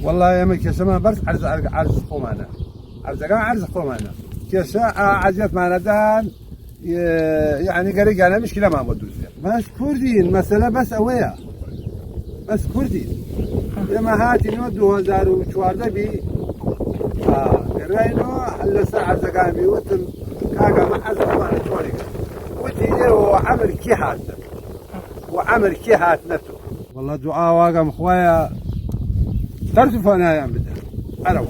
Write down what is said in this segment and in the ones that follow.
والله يا مك سما برس عرز قومانا عرز قومانا كيسا عزيت معنا دان يعني قريق أنا مشكلة ما بدوز بس كردين مثلا بس أويا بس كردين لما هاتي نو 2014 بي الرينو لسا عرزقان بي وتم كاقا ما عرز قومانا توريقا وتي وعمر كي هات نتو والله دعاء واقع مخوايا ترجف أنا يا بدر أنا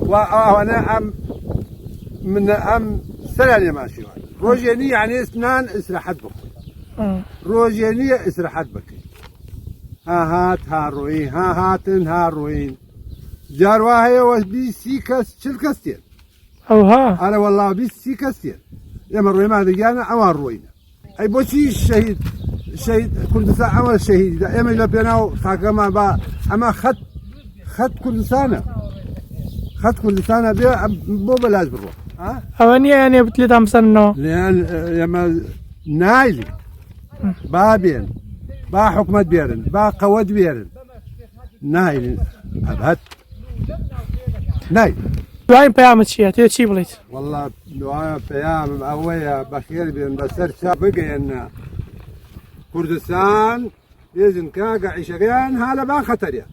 وأنا من سنة ماشي روجيني يعني اثنان اسرحت بك روجيني اسرحت بك ها هات هاروين ها هاتن هاروين جارواهي وبي سيكس شلكستين او ها انا والله بي سيكستين يا مروي ما دقانا اما روينا اي بوشي الشهيد كل ساعه عمل الشهيد يا من لبناو حكما با اما خد كل سنه بو بلاش بروح ها اواني يعني بتلي عم سنه لان يما نايلي بابين با حكمت بيرن با قود بيرن نايل ابهت نايل دعاء بيعمل شيء تي بليت والله دعاء بيام اويا بخير بين بسر بقي ان كردستان يزن كاقع عشقيان هذا با خطريات